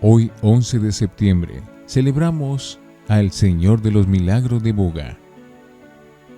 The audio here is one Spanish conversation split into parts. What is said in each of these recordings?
Hoy, 11 de septiembre, celebramos al Señor de los Milagros de Buga.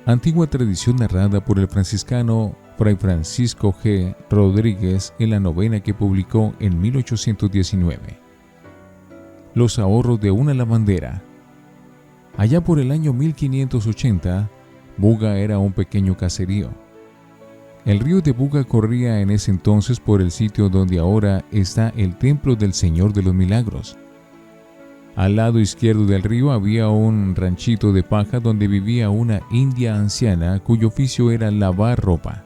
Antigua tradición narrada por el franciscano Fray Francisco G. Rodríguez en la novena que publicó en 1819. Los ahorros de una lavandera. Allá por el año 1580, Buga era un pequeño caserío. El río de Buga corría en ese entonces por el sitio donde ahora está el Templo del Señor de los Milagros. Al lado izquierdo del río había un ranchito de paja donde vivía una india anciana cuyo oficio era lavar ropa.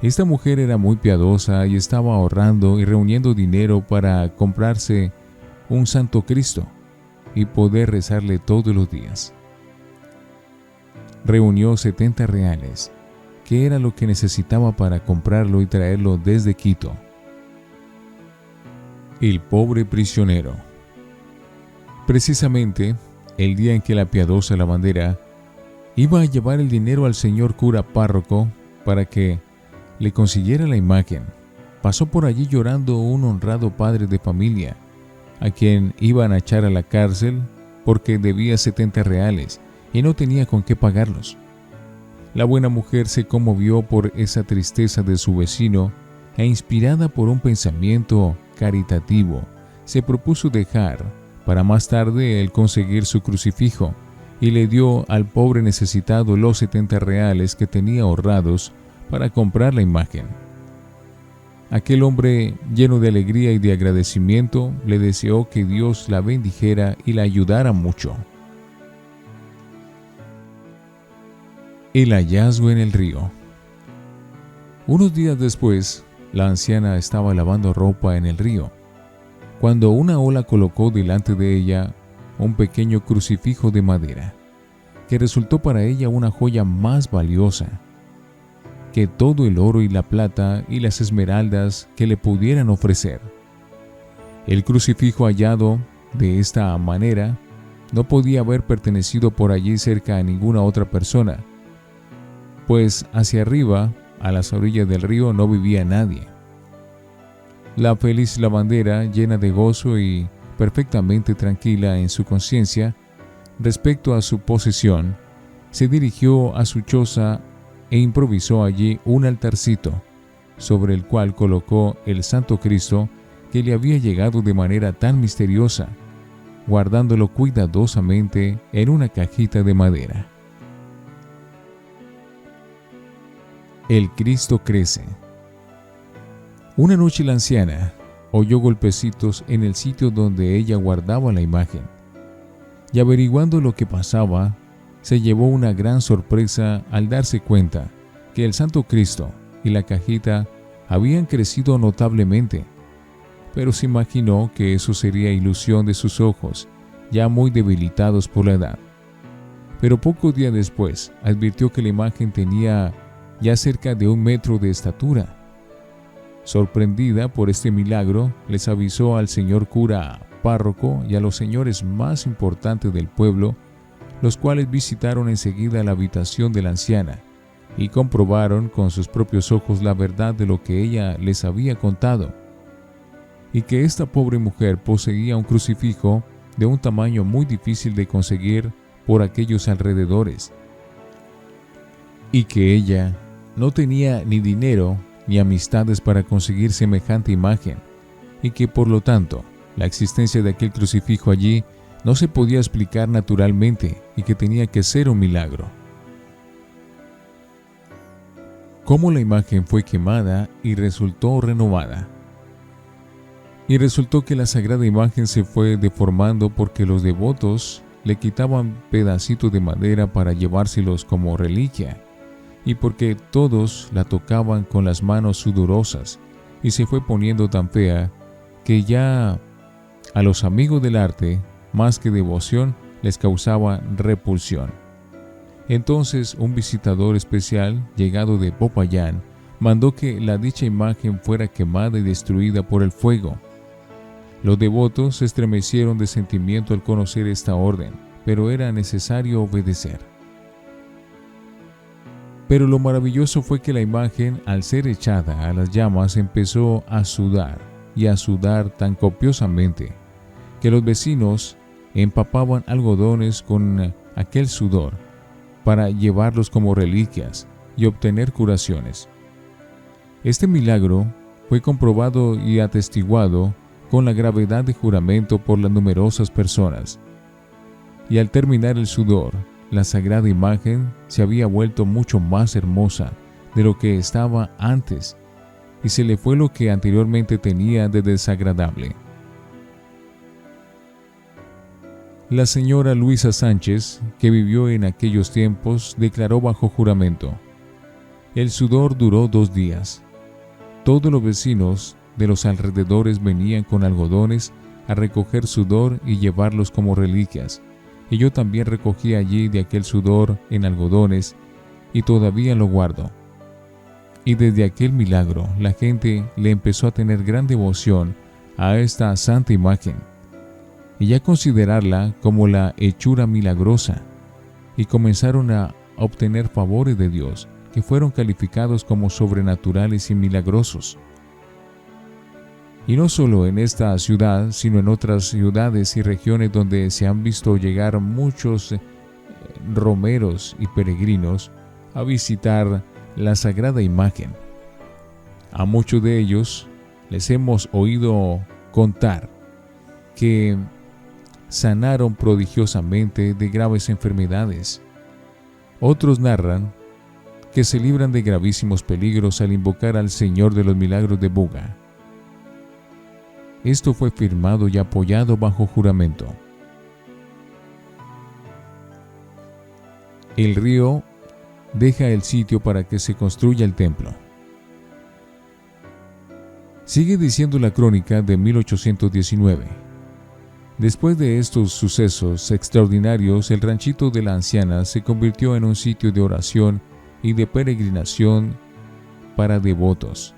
Esta mujer era muy piadosa y estaba ahorrando y reuniendo dinero para comprarse un Santo Cristo y poder rezarle todos los días. Reunió 70 reales, que era lo que necesitaba para comprarlo y traerlo desde Quito. El pobre prisionero. Precisamente, el día en que la piadosa lavandera iba a llevar el dinero al señor cura párroco para que le consiguiera la imagen, pasó por allí llorando un honrado padre de familia, a quien iban a echar a la cárcel porque debía 70 reales y no tenía con qué pagarlos. La buena mujer se conmovió por esa tristeza de su vecino e inspirada por un pensamiento caritativo, se propuso dejar para más tarde el conseguir su crucifijo y le dio al pobre necesitado los 70 reales que tenía ahorrados para comprar la imagen. Aquel hombre, lleno de alegría y de agradecimiento, le deseó que Dios la bendijera y la ayudara mucho. El hallazgo en el río. Unos días después, la anciana estaba lavando ropa en el río, cuando una ola colocó delante de ella un pequeño crucifijo de madera, que resultó para ella una joya más valiosa que todo el oro y la plata y las esmeraldas que le pudieran ofrecer. El crucifijo hallado de esta manera no podía haber pertenecido por allí cerca a ninguna otra persona, pues hacia arriba, a las orillas del río, no vivía nadie. La feliz lavandera, llena de gozo y perfectamente tranquila en su conciencia respecto a su posesión, se dirigió a su choza e improvisó allí un altarcito, sobre el cual colocó el Santo Cristo que le había llegado de manera tan misteriosa, guardándolo cuidadosamente en una cajita de madera. El Cristo crece. Una noche la anciana oyó golpecitos en el sitio donde ella guardaba la imagen, y averiguando lo que pasaba, se llevó una gran sorpresa al darse cuenta que el Santo Cristo y la cajita habían crecido notablemente, pero se imaginó que eso sería ilusión de sus ojos, ya muy debilitados por la edad. Pero pocos días después advirtió que la imagen tenía ya cerca de 1 metro de estatura. Sorprendida por este milagro, les avisó al señor cura párroco y a los señores más importantes del pueblo, los cuales visitaron enseguida la habitación de la anciana y comprobaron con sus propios ojos la verdad de lo que ella les había contado, y que esta pobre mujer poseía un crucifijo de un tamaño muy difícil de conseguir por aquellos alrededores, y que ella no tenía ni dinero ni amistades para conseguir semejante imagen, y que por lo tanto la existencia de aquel crucifijo allí no se podía explicar naturalmente y que tenía que ser un milagro. Cómo la imagen fue quemada y resultó renovada. Y resultó que la sagrada imagen se fue deformando porque los devotos le quitaban pedacitos de madera para llevárselos como reliquia, y porque todos la tocaban con las manos sudorosas, y se fue poniendo tan fea que ya a los amigos del arte, más que devoción, les causaba repulsión. Entonces un visitador especial, llegado de Popayán, mandó que la dicha imagen fuera quemada y destruida por el fuego. Los devotos se estremecieron de sentimiento al conocer esta orden, pero era necesario obedecer. Pero lo maravilloso fue que la imagen, al ser echada a las llamas, empezó a sudar y a sudar tan copiosamente que los vecinos empapaban algodones con aquel sudor para llevarlos como reliquias y obtener curaciones. Este milagro fue comprobado y atestiguado con la gravedad de juramento por las numerosas personas. Y al terminar el sudor, la sagrada imagen se había vuelto mucho más hermosa de lo que estaba antes, y se le fue lo que anteriormente tenía de desagradable. La señora Luisa Sánchez, que vivió en aquellos tiempos, declaró bajo juramento: el sudor duró 2 días. Todos los vecinos de los alrededores venían con algodones a recoger sudor y llevarlos como reliquias, y yo también recogí allí de aquel sudor en algodones, y todavía lo guardo. Y desde aquel milagro la gente le empezó a tener gran devoción a esta santa imagen, y ya considerarla como la hechura milagrosa, y comenzaron a obtener favores de Dios, que fueron calificados como sobrenaturales y milagrosos. Y no solo en esta ciudad, sino en otras ciudades y regiones donde se han visto llegar muchos romeros y peregrinos a visitar la sagrada imagen. A muchos de ellos les hemos oído contar que sanaron prodigiosamente de graves enfermedades. Otros narran que se libran de gravísimos peligros al invocar al Señor de los Milagros de Buga. Esto fue firmado y apoyado bajo juramento. El río deja el sitio para que se construya el templo. Sigue diciendo la crónica de 1819. Después de estos sucesos extraordinarios, el ranchito de la anciana se convirtió en un sitio de oración y de peregrinación para devotos.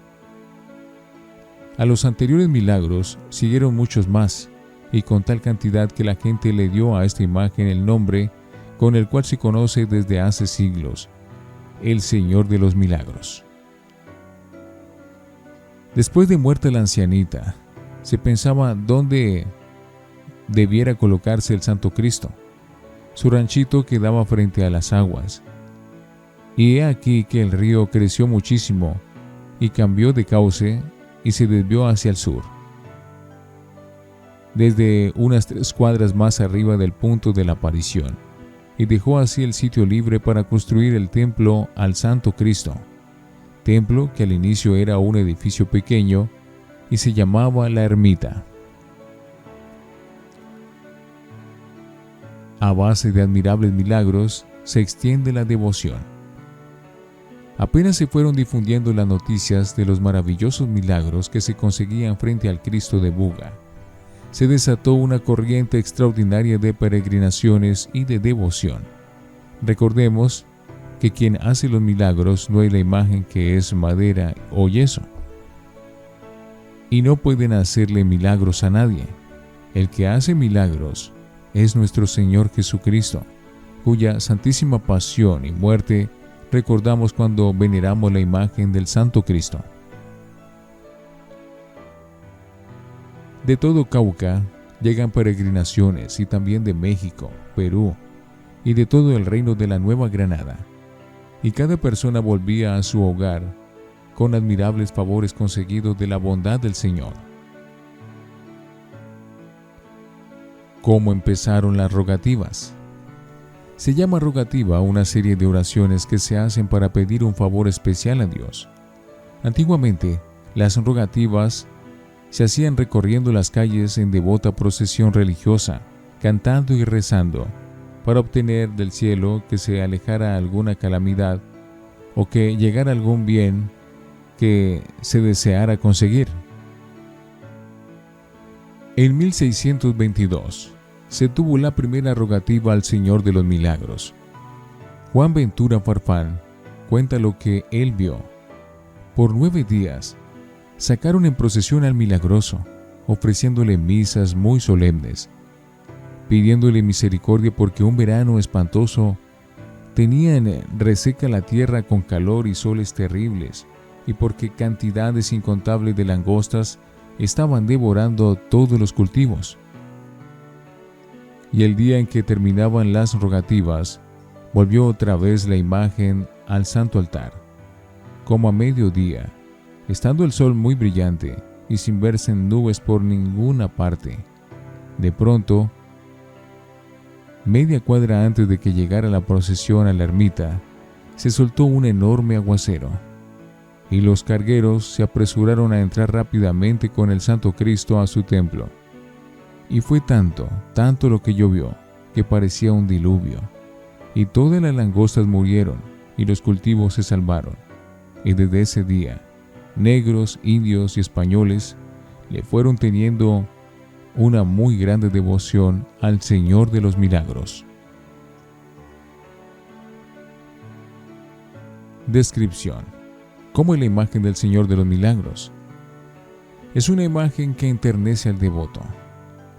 A los anteriores milagros siguieron muchos más, y con tal cantidad que la gente le dio a esta imagen el nombre con el cual se conoce desde hace siglos: el Señor de los Milagros. Después de muerta la ancianita, se pensaba dónde debiera colocarse el Santo Cristo. Su ranchito quedaba frente a las aguas, y he aquí que el río creció muchísimo y cambió de cauce y se desvió hacia el sur, desde unas 3 cuadras más arriba del punto de la aparición, y dejó así el sitio libre para construir el templo al Santo Cristo, templo que al inicio era un edificio pequeño y se llamaba la ermita. A base de admirables milagros se extiende la devoción. Apenas se fueron difundiendo las noticias de los maravillosos milagros que se conseguían frente al Cristo de Buga, se desató una corriente extraordinaria de peregrinaciones y de devoción. Recordemos que quien hace los milagros no es la imagen, que es madera o yeso, y no pueden hacerle milagros a nadie. El que hace milagros es nuestro Señor Jesucristo, cuya santísima pasión y muerte recordamos cuando veneramos la imagen del Santo Cristo. De todo Cauca llegan peregrinaciones, y también de México, Perú y de todo el reino de la Nueva Granada, y cada persona volvía a su hogar con admirables favores conseguidos de la bondad del Señor. ¿Cómo empezaron las rogativas? Se llama rogativa una serie de oraciones que se hacen para pedir un favor especial a Dios. Antiguamente, las rogativas se hacían recorriendo las calles en devota procesión religiosa, cantando y rezando, para obtener del cielo que se alejara alguna calamidad o que llegara algún bien que se deseara conseguir. En 1622 se tuvo la primera rogativa al Señor de los Milagros. Juan Ventura Farfán cuenta lo que él vio. Por 9 días sacaron en procesión al milagroso, ofreciéndole misas muy solemnes, pidiéndole misericordia porque un verano espantoso tenían reseca la tierra con calor y soles terribles, y porque cantidades incontables de langostas estaban devorando todos los cultivos. Y el día en que terminaban las rogativas, volvió otra vez la imagen al santo altar. Como a mediodía, estando el sol muy brillante y sin verse en nubes por ninguna parte, de pronto, media cuadra antes de que llegara la procesión a la ermita, se soltó un enorme aguacero, y los cargueros se apresuraron a entrar rápidamente con el Santo Cristo a su templo. Y fue tanto lo que llovió, que parecía un diluvio, y todas las langostas murieron, y los cultivos se salvaron. Y desde ese día, negros, indios y españoles le fueron teniendo una muy grande devoción al Señor de los Milagros. Descripción. ¿Cómo es la imagen del Señor de los Milagros? Es una imagen que enternece al devoto.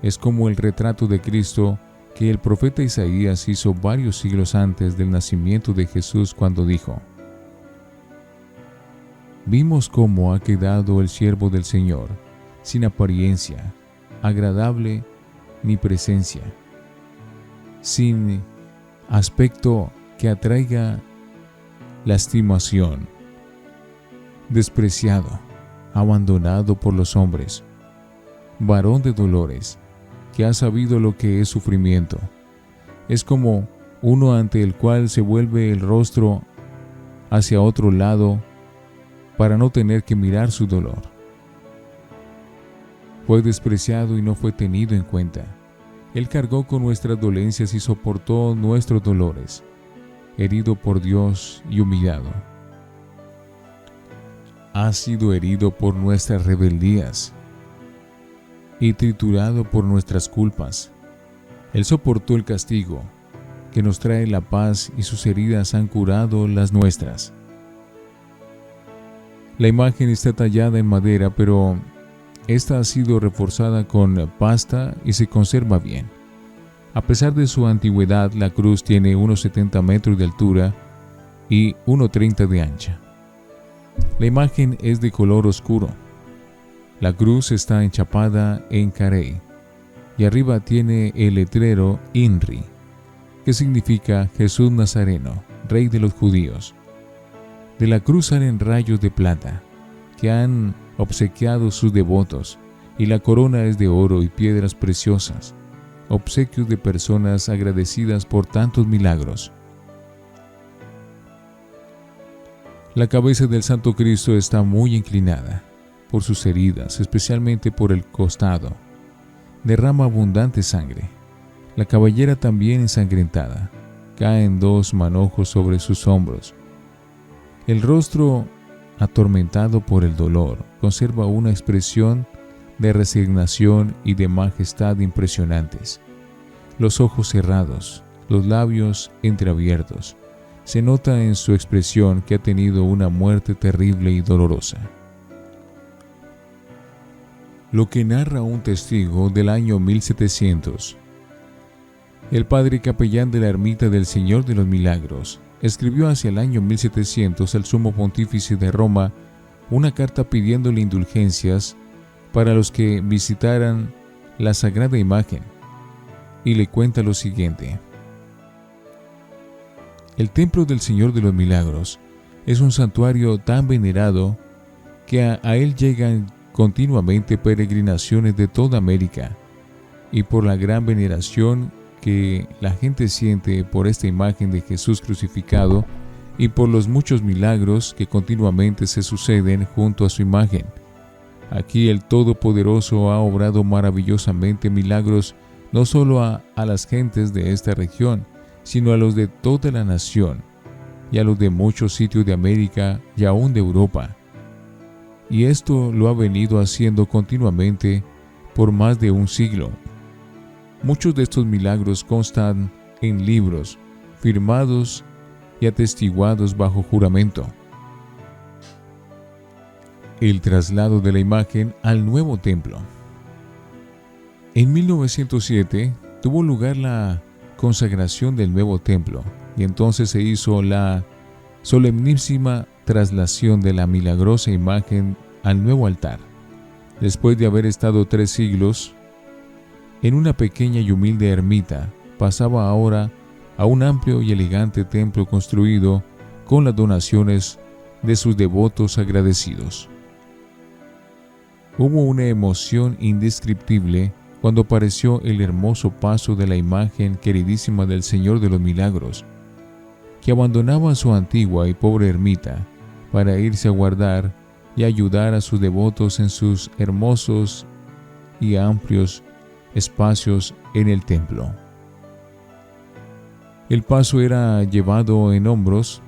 Es como el retrato de Cristo que el profeta Isaías hizo varios siglos antes del nacimiento de Jesús, cuando dijo: «Vimos cómo ha quedado el siervo del Señor, sin apariencia agradable ni presencia, sin aspecto que atraiga la estimación, despreciado, abandonado por los hombres, varón de dolores, que ha sabido lo que es sufrimiento. Es como uno ante el cual se vuelve el rostro hacia otro lado para no tener que mirar su dolor. Fue despreciado y no fue tenido en cuenta. Él cargó con nuestras dolencias y soportó nuestros dolores, herido por Dios y humillado. Ha sido herido por nuestras rebeldías y triturado por nuestras culpas. Él soportó el castigo que nos trae la paz, y sus heridas han curado las nuestras». La imagen está tallada en madera, pero esta ha sido reforzada con pasta y se conserva bien. A pesar de su antigüedad, la cruz tiene unos 70 metros de altura y 1,30 de ancha. La imagen es de color oscuro. La cruz está enchapada en carey y arriba tiene el letrero INRI, que significa Jesús Nazareno, Rey de los Judíos. De la cruz salen rayos de plata que han obsequiado sus devotos, y la corona es de oro y piedras preciosas, obsequios de personas agradecidas por tantos milagros. La cabeza del Santo Cristo está muy inclinada por sus heridas, especialmente por el costado. Derrama abundante sangre. La cabellera también ensangrentada. Caen 2 manojos sobre sus hombros. El rostro, atormentado por el dolor, conserva una expresión de resignación y de majestad impresionantes. Los ojos cerrados, los labios entreabiertos. Se nota en su expresión que ha tenido una muerte terrible y dolorosa. Lo que narra un testigo del año 1700. El padre capellán de la ermita del Señor de los Milagros escribió hacia el año 1700 al sumo pontífice de Roma una carta pidiéndole indulgencias para los que visitaran la sagrada imagen, y le cuenta lo siguiente: «El templo del Señor de los Milagros es un santuario tan venerado que a él llegan continuamente peregrinaciones de toda América, y por la gran veneración que la gente siente por esta imagen de Jesús crucificado y por los muchos milagros que continuamente se suceden junto a su imagen. Aquí el Todopoderoso ha obrado maravillosamente milagros no solo a las gentes de esta región, sino a los de toda la nación y a los de muchos sitios de América y aún de Europa. Y esto lo ha venido haciendo continuamente por más de un siglo. Muchos de estos milagros constan en libros firmados y atestiguados bajo juramento». El traslado de la imagen al nuevo templo. En 1907 tuvo lugar la consagración del nuevo templo, y entonces se hizo la solemnísima traslación de la milagrosa imagen al nuevo altar. después de haber estado 3 siglos en una pequeña y humilde ermita, pasaba ahora a un amplio y elegante templo construido con las donaciones de sus devotos agradecidos. Hubo una emoción indescriptible cuando apareció el hermoso paso de la imagen queridísima del Señor de los Milagros, que abandonaba su antigua y pobre ermita para irse a guardar y ayudar a sus devotos en sus hermosos y amplios espacios en el templo. El paso era llevado en hombros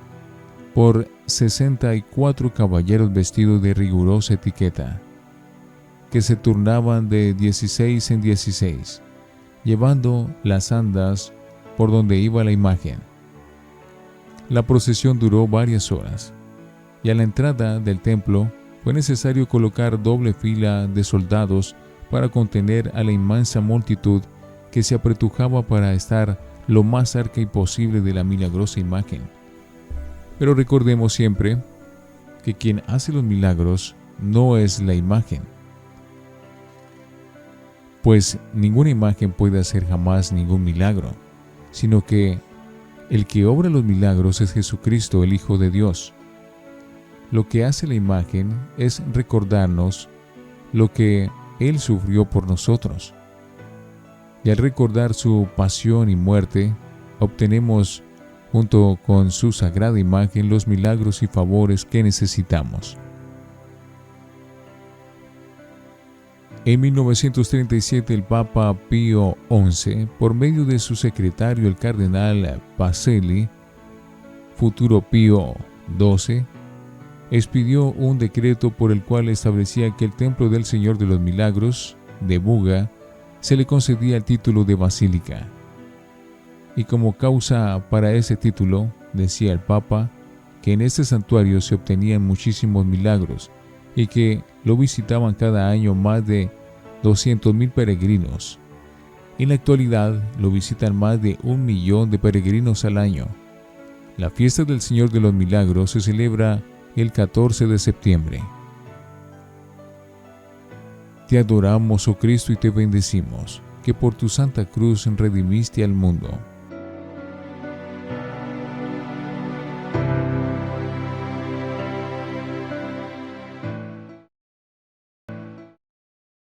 por 64 caballeros vestidos de rigurosa etiqueta, que se turnaban de 16 en 16, llevando las andas por donde iba la imagen. La procesión duró varias horas, y a la entrada del templo fue necesario colocar doble fila de soldados para contener a la inmensa multitud que se apretujaba para estar lo más cerca posible de la milagrosa imagen. Pero recordemos siempre que quien hace los milagros no es la imagen, pues ninguna imagen puede hacer jamás ningún milagro, sino que el que obra los milagros es Jesucristo, el Hijo de Dios. Lo que hace la imagen es recordarnos lo que Él sufrió por nosotros. Y al recordar su pasión y muerte, obtenemos, junto con su sagrada imagen, los milagros y favores que necesitamos. En 1937, el Papa Pío XI, por medio de su secretario, el cardenal Pacelli, futuro Pío XII, expidió un decreto por el cual establecía que el Templo del Señor de los Milagros de Buga se le concedía el título de basílica. Y como causa para ese título, decía el Papa, que en este santuario se obtenían muchísimos milagros y que lo visitaban cada año más de 200,000 peregrinos. En la actualidad lo visitan más de 1 millón de peregrinos al año. La fiesta del Señor de los Milagros se celebra el 14 de septiembre. Te adoramos, oh Cristo, y te bendecimos, que por tu santa cruz redimiste al mundo.